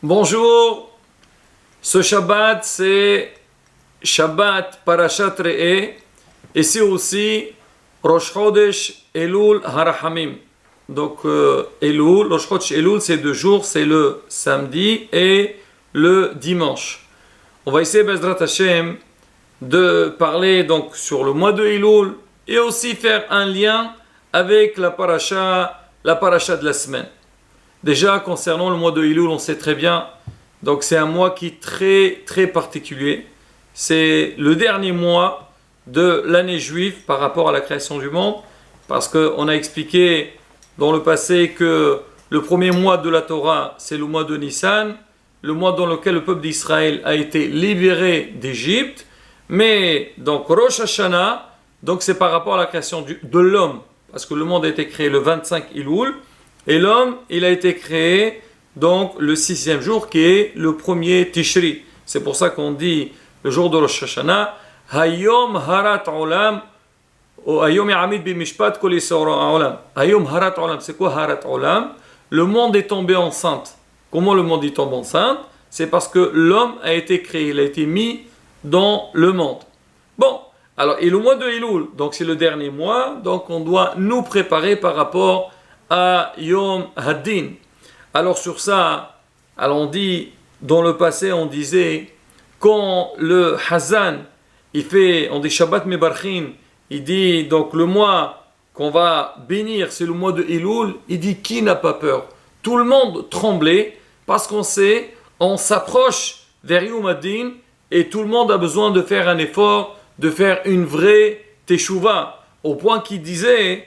Bonjour, ce Shabbat c'est Shabbat Parashat Re'eh et c'est aussi Rosh Chodesh Elul Harahamim. Donc Elul, Rosh Chodesh Elul c'est 2 jours, c'est le samedi et le dimanche. On va essayer Bezrat Hashem de parler donc sur le mois de Elul et aussi faire un lien avec la paracha de la semaine. Déjà, concernant le mois de Elul, on sait très bien, donc c'est un mois qui est très très particulier. C'est le dernier mois de l'année juive par rapport à la création du monde, parce qu'on a expliqué dans le passé que le premier mois de la Torah, c'est le mois de Nissan, le mois dans lequel le peuple d'Israël a été libéré d'Égypte, mais donc Rosh Hashanah, donc c'est par rapport à la création de l'homme, parce que le monde a été créé le 25 Elul, et l'homme, il a été créé donc le 6e jour qui est le premier Tishri. C'est pour ça qu'on dit le jour de Rosh Hashanah, Hayom Harat Olam, ou Hayom Ya'amid Bimishpat Kol Yisrael Olam. Hayom Harat Olam, c'est quoi Harat Olam? Le monde est tombé enceinte. Comment le monde est tombé enceinte? C'est parce que l'homme a été créé, il a été mis dans le monde. Bon, alors, et le mois de Elul, donc c'est le dernier mois, donc on doit nous préparer par rapport à Yom Haddin. Alors sur ça, alors on dit, dans le passé on disait, quand le Hazan, on dit Shabbat Mebarchin, il dit donc le mois qu'on va bénir, c'est le mois de Elul, il dit qui n'a pas peur? Tout le monde tremblait parce qu'on sait, on s'approche vers Yom Haddin et tout le monde a besoin de faire un effort, de faire une vraie teshuva, au point qu'il disait,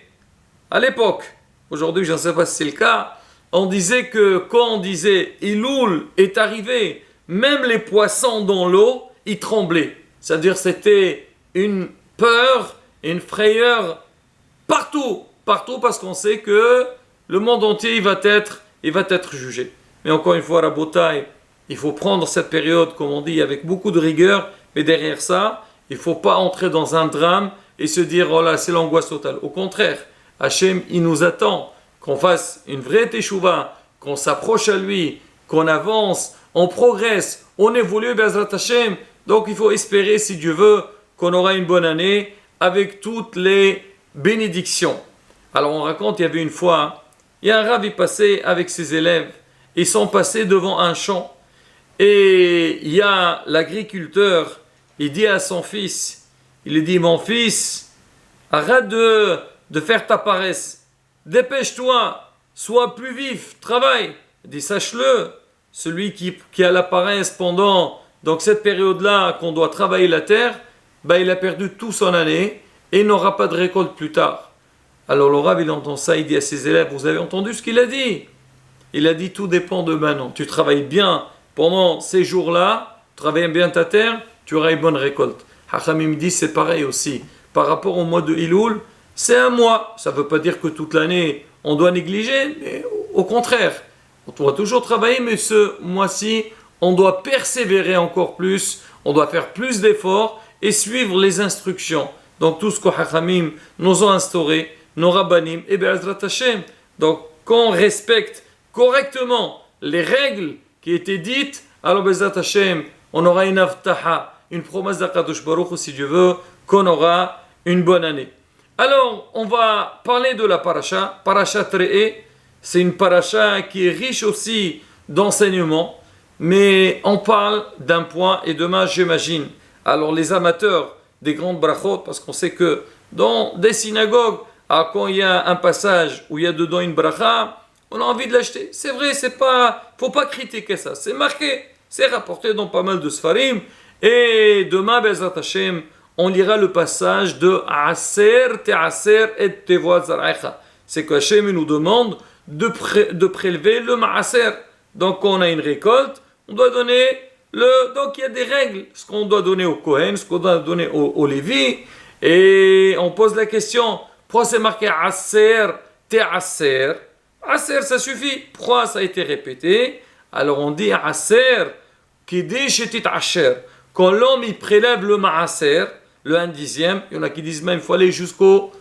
à l'époque, aujourd'hui, je ne sais pas si c'est le cas, on disait que quand on disait Elul est arrivé, même les poissons dans l'eau, ils tremblaient. C'est-à-dire c'était une peur, une frayeur partout parce qu'on sait que le monde entier il va être jugé. Mais encore une fois, Rabotai, il faut prendre cette période, comme on dit, avec beaucoup de rigueur, mais derrière ça, il ne faut pas entrer dans un drame et se dire oh là, c'est l'angoisse totale. Au contraire, Hachem, il nous attend qu'on fasse une vraie teshuva, qu'on s'approche à lui, qu'on avance, on progresse, on évolue, Bezrat Hachem. Donc il faut espérer, si Dieu veut, qu'on aura une bonne année avec toutes les bénédictions. Alors on raconte, il y avait une fois, il y a un rabbin passé avec ses élèves, ils sont passés devant un champ et il y a l'agriculteur, il dit à son fils, il lui dit mon fils, arrête de faire ta paresse. Dépêche-toi, sois plus vif, travaille. Il dit, sache-le, celui qui a la paresse pendant donc cette période-là qu'on doit travailler la terre, il a perdu toute son année et n'aura pas de récolte plus tard. Alors le Rav, il entend ça, il dit à ses élèves, vous avez entendu ce qu'il a dit? Il a dit, tout dépend de maintenant. Tu travailles bien pendant ces jours-là, travailles bien ta terre, tu auras une bonne récolte. Hachamim dit, c'est pareil aussi. Par rapport au mois de Elul, c'est un mois. Ça ne veut pas dire que toute l'année, on doit négliger, mais au contraire. On doit toujours travailler, mais ce mois-ci, on doit persévérer encore plus, on doit faire plus d'efforts et suivre les instructions. Donc tout ce que Hachamim nous ont instauré, nos rabbanim, et Be'ezrat Hashem. Donc quand on respecte correctement les règles qui étaient dites, alors Be'ezrat Hashem, on aura une avtaha, une promesse d'Akadosh Baruch Hu, si Dieu veut, qu'on aura une bonne année. Alors, on va parler de la paracha, Parashat Re'eh. C'est une paracha qui est riche aussi d'enseignements, mais on parle d'un point, et demain, j'imagine. Alors, les amateurs des grandes brachot, parce qu'on sait que dans des synagogues, quand il y a un passage où il y a dedans une bracha, on a envie de l'acheter. C'est vrai, faut pas critiquer ça. C'est marqué, c'est rapporté dans pas mal de sfarim. Et demain, Bezrat Hashem, on lira le passage de Aser te'aser et tevoat zar'echa. C'est que Hachem nous demande de prélever le Maaser. Donc, quand on a une récolte, on doit donner donc il y a des règles. Ce qu'on doit donner au Kohen, ce qu'on doit donner au Lévi. Et on pose la question, pourquoi c'est marqué Aser te'aser? Aser, ça suffit. Pourquoi ça a été répété? Alors, on dit Aser qui dit shetit asher. Quand l'homme il prélève le Maaser, le 1/10, il y en a qui disent même qu'il faut aller jusqu'au,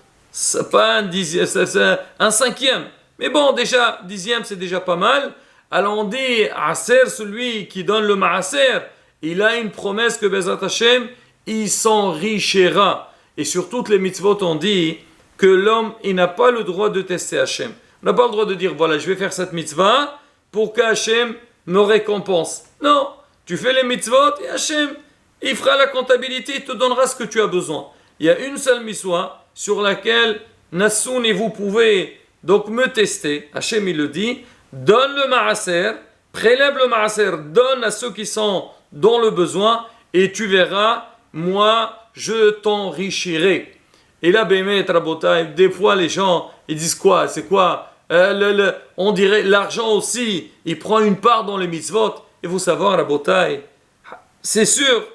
pas un 10e, un 5e. Mais bon, déjà, 10e, c'est déjà pas mal. Alors on dit, Aser, celui qui donne le Maaser, il a une promesse que Bezat Hashem, il s'enrichira. Et sur toutes les mitzvot, on dit que l'homme, il n'a pas le droit de tester Hashem. On n'a pas le droit de dire, voilà, je vais faire cette mitzvah pour qu'Hachem me récompense. Non, tu fais les mitzvot et Hachem, il fera la comptabilité, il te donnera ce que tu as besoin. Il y a une seule mitzvah sur laquelle Nassoun et vous pouvez donc me tester. Hachem, il le dit, donne le maaser, prélève le maaser, donne à ceux qui sont dans le besoin et tu verras, moi, je t'enrichirai. Et là, Bémet, Rabotai, des fois les gens, ils disent quoi? C'est quoi? On dirait l'argent aussi, il prend une part dans les mitzvot. Il faut savoir, Rabotai, c'est sûr,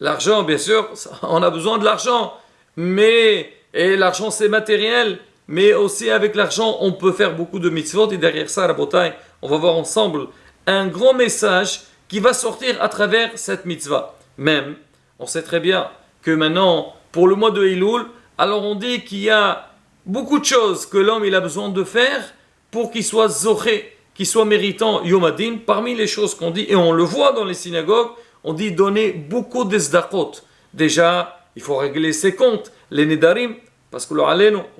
l'argent, bien sûr, on a besoin de l'argent, mais et l'argent c'est matériel, mais aussi avec l'argent, on peut faire beaucoup de mitzvot. Et derrière ça, Rabotai, on va voir ensemble un grand message qui va sortir à travers cette mitzvah. Même, on sait très bien que maintenant, pour le mois de Elul, alors on dit qu'il y a beaucoup de choses que l'homme il a besoin de faire pour qu'il soit zoché, qu'il soit méritant Yom Hadin. Parmi les choses qu'on dit, et on le voit dans les synagogues, on dit donner beaucoup de zdakot. Déjà, il faut régler ses comptes, les nedarim, parce que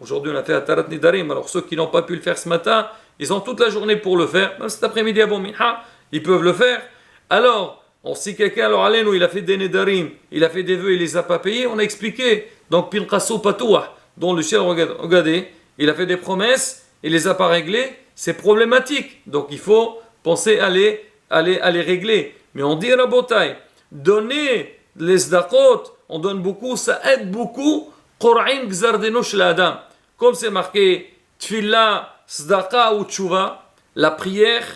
aujourd'hui on a fait Atarat Nedarim, alors ceux qui n'ont pas pu le faire ce matin, ils ont toute la journée pour le faire, même cet après-midi avant Minha, ils peuvent le faire. Alors, si quelqu'un, alors Alénou, il a fait des nedarim, il a fait des vœux, il les a pas payés, on a expliqué. Donc, Pinchaso Patouah, dont le ciel, regardez, il a fait des promesses, il les a pas réglées, c'est problématique. Donc, il faut penser à les régler. Mais on dit à la bataille, donner les zdakot, on donne beaucoup, ça aide beaucoup. Qur'in gzardeno shel adam. Comme c'est marqué, tfilla, zdaka ou tchouva, la prière,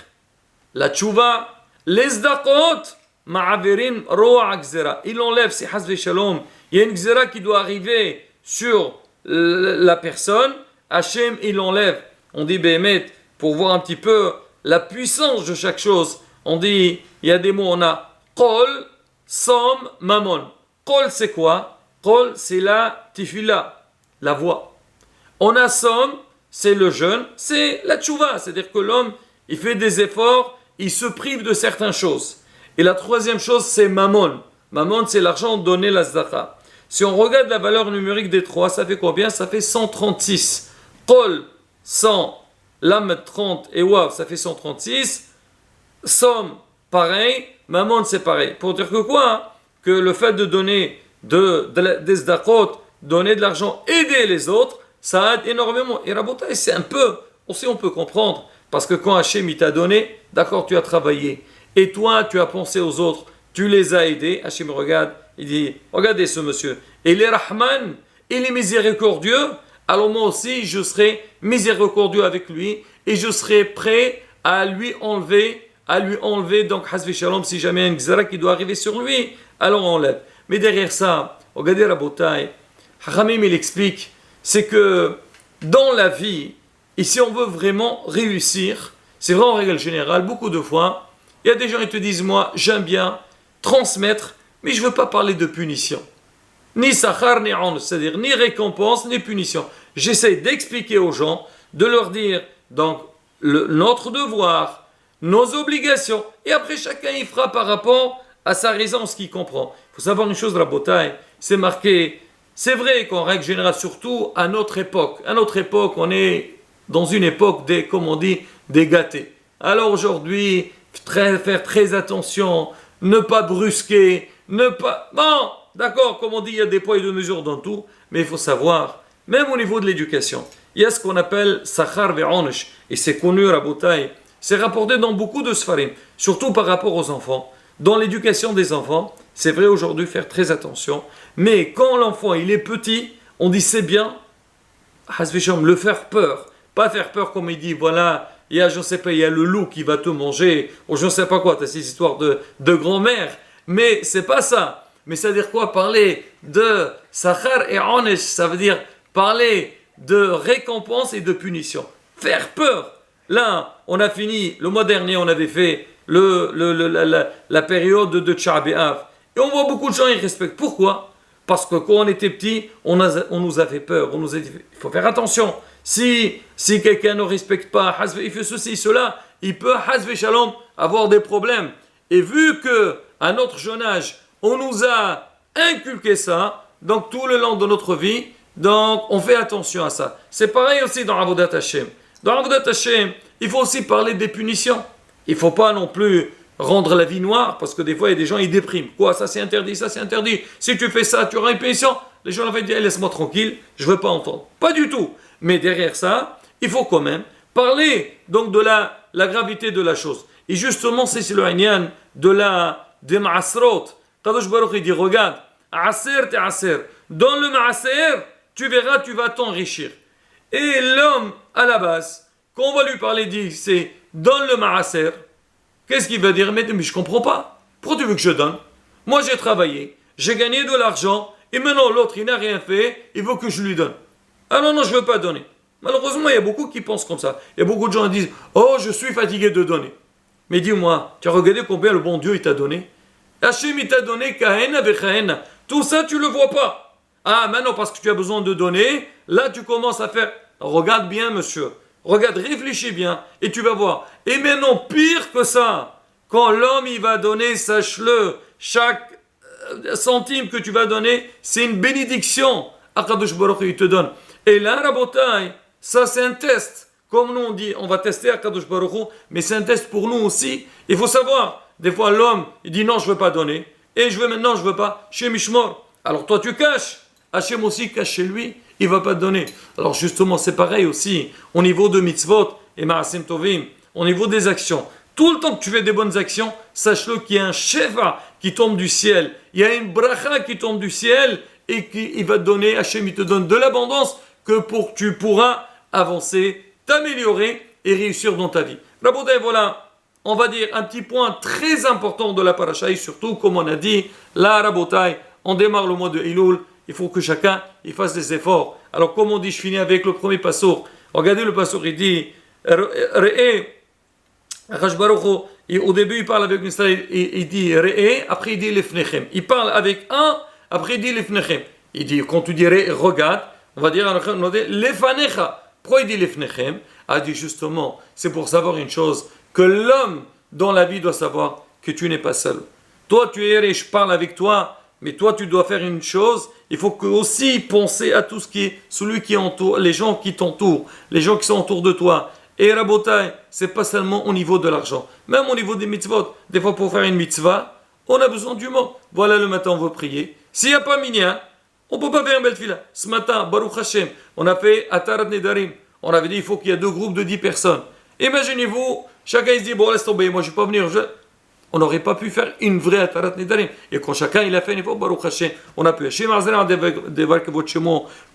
la tchouva, les zdakot, ma'averin ro'a gzera. Il enlève, c'est hasve shalom. Il y a une gzera qui doit arriver sur la personne. Hachem, il enlève. On dit, Béhémet, pour voir un petit peu la puissance de chaque chose. On dit, il y a des mots, on a Kol, Som, Mamon. Kol, c'est quoi? Kol, c'est la tifila, la voix. On a Som, c'est le jeûne, c'est la tchouva. C'est-à-dire que l'homme, il fait des efforts, il se prive de certaines choses. Et la troisième chose, c'est Mamon. Mamon, c'est l'argent donné la zdaka. Si on regarde la valeur numérique des trois, ça fait combien? Ça fait 136. Kol, 100, Lam 30 et Wav, ça fait 136. Somme, pareil. Mamon, c'est pareil. Pour dire que quoi? Hein? Que le fait de donner des zdakot, donner de l'argent, aider les autres, ça aide énormément. Et Rabotai, c'est un peu, aussi on peut comprendre. Parce que quand Hachem il t'a donné, d'accord, tu as travaillé. Et toi, tu as pensé aux autres, tu les as aidés. Hachem regarde, il dit, regardez ce monsieur. Il est Rahman, il est miséricordieux. Alors moi aussi, je serai miséricordieux avec lui. Et je serai prêt à lui enlever, donc, Hasvi Shalom, si jamais il y a une gzara qui doit arriver sur lui, alors on enlève. Mais derrière ça, regardez Rabotai, Haramim il explique, c'est que dans la vie, et si on veut vraiment réussir, c'est vrai en règle générale, beaucoup de fois, il y a des gens qui te disent, moi, j'aime bien transmettre, mais je ne veux pas parler de punition. Ni sachar, ni on, c'est-à-dire ni récompense, ni punition. J'essaie d'expliquer aux gens, de leur dire, donc, notre devoir, nos obligations, et après chacun y fera par rapport à sa raison, ce qu'il comprend. Il faut savoir une chose, Rabotai, c'est marqué, c'est vrai qu'en règle générale, surtout à notre époque, on est dans une époque des, comme on dit, des gâtés. Alors aujourd'hui, faire très attention, ne pas brusquer, bon, d'accord, comme on dit, il y a des poids et de mesures dans tout, mais il faut savoir, même au niveau de l'éducation, il y a ce qu'on appelle Sachar ve'onesh, et c'est connu, Rabotai, c'est rapporté dans beaucoup de sfarim, surtout par rapport aux enfants. Dans l'éducation des enfants, c'est vrai aujourd'hui faire très attention, mais quand l'enfant il est petit, on dit c'est bien, le faire peur, pas faire peur comme il dit, voilà, il y a, je ne sais pas, il y a le loup qui va te manger, ou je ne sais pas quoi, tu as ces histoires de grand-mère, mais c'est pas ça. Mais ça veut dire quoi? Parler de Sachar et Onesh, ça veut dire parler de récompense et de punition. Faire peur. Là, on a fini, le mois dernier, on avait fait la période de Tcha B'Av. Et on voit beaucoup de gens, ils respectent. Pourquoi? Parce que quand on était petit, on nous a fait peur. On nous a dit, il faut faire attention. Si quelqu'un ne respecte pas, il fait ceci, cela, il peut, hasve shalom, avoir des problèmes. Et vu que à notre jeune âge, on nous a inculqué ça, donc tout le long de notre vie, donc on fait attention à ça. C'est pareil aussi dans Avodat Hashem. Dans Avodat Hashem, il faut aussi parler des punitions. Il ne faut pas non plus rendre la vie noire, parce que des fois, il y a des gens, ils dépriment. Quoi, ça c'est interdit, ça c'est interdit. Si tu fais ça, tu auras une punition. Les gens vont dire, laisse-moi tranquille, je ne veux pas entendre. Pas du tout. Mais derrière ça, il faut quand même parler donc de la gravité de la chose. Et justement, c'est le Inyan des Ma'asrot. Kadosh Baruch il dit, regarde, Aser te Aser. Dans le Ma'aser, tu verras, tu vas t'enrichir. Et l'homme, à la base, quand on va lui parler, dit, c'est donne le Ma'aser. Qu'est-ce qu'il va dire? Mais je ne comprends pas. Pourquoi tu veux que je donne? Moi, j'ai travaillé, j'ai gagné de l'argent, et maintenant l'autre, il n'a rien fait, il veut que je lui donne. Ah non, non, je ne veux pas donner. Malheureusement, il y a beaucoup qui pensent comme ça. Il y a beaucoup de gens qui disent, oh, je suis fatigué de donner. Mais dis-moi, tu as regardé combien le bon Dieu il t'a donné? Hachem, il t'a donné Kahena Vechahena. Tout ça, tu ne le vois pas. Ah, maintenant, parce que tu as besoin de donner, là, tu commences à faire. Regarde bien, monsieur. Regarde, réfléchis bien, et tu vas voir. Et maintenant, pire que ça, quand l'homme, il va donner, sache-le, chaque centime que tu vas donner, c'est une bénédiction. Akadosh Baruch il te donne. Et là, Rabotai, ça, c'est un test. Comme nous, on dit, on va tester Akadosh Baruch, mais c'est un test pour nous aussi. Il faut savoir, des fois, l'homme, il dit non, je ne veux pas donner. Et je veux maintenant, je ne veux pas. Chez Mishmor. Alors toi, tu caches. Hachem aussi cache chez lui, il ne va pas te donner. Alors justement, c'est pareil aussi, au niveau de mitzvot et ma'asim tovim, au niveau des actions. Tout le temps que tu fais des bonnes actions, sache-le qu'il y a un sheva qui tombe du ciel. Il y a une bracha qui tombe du ciel et qu'il va te donner, Hachem, il te donne de l'abondance que tu pourras avancer, t'améliorer et réussir dans ta vie. Rabotai, voilà, on va dire un petit point très important de la paracha, et surtout, comme on a dit, là, Rabotai, on démarre le mois de Elul. Il faut que chacun il fasse des efforts. Alors, comme on dit, je finis avec le premier passour. Regardez le passour, il dit Re'e, au début, il parle avec une style, il dit Re'e, après il dit Lefnechem. Il parle avec un, après il dit Lefnechem. Il dit, quand tu dis Re'e, regarde, on va dire Lefanecha. Pourquoi il dit Lefnechem? A dit justement, c'est pour savoir une chose, que l'homme dans la vie doit savoir que tu n'es pas seul. Toi, tu es riche, je parle avec toi. Mais toi, tu dois faire une chose, il faut aussi penser à tout ce qui est, celui qui entoure, les gens qui t'entourent, les gens qui sont autour de toi. Et Rabotai, c'est pas seulement au niveau de l'argent, même au niveau des mitzvot. Des fois, pour faire une mitzvah, on a besoin du mot. Voilà, le matin, on veut prier. S'il n'y a pas minyan, on ne peut pas faire un bel fila. Ce matin, Baruch Hashem, on a fait Atarat Nedarim. On avait dit, il faut qu'il y ait 2 groupes de 10 personnes. Imaginez-vous, chacun il se dit, bon, laisse tomber, moi je ne vais pas venir. On n'aurait pas pu faire une vraie Atarat Nedarim. Et quand chacun il a fait un effort, Baruch Hashem, on a pu.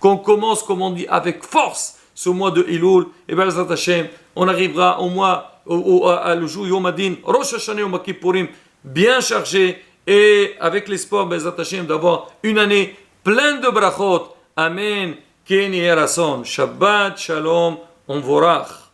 Qu'on commence, comme on dit, avec force ce mois de Elul, et Bezrat Hashem, on arrivera au mois, le jour Yom Adin, Rosh Hashanah Yom Kippourim, bien chargé, et avec l'espoir, Bezrat Hashem, d'avoir une année pleine de brachot. Amen. Ken Yerason. Shabbat Shalom. On vorach.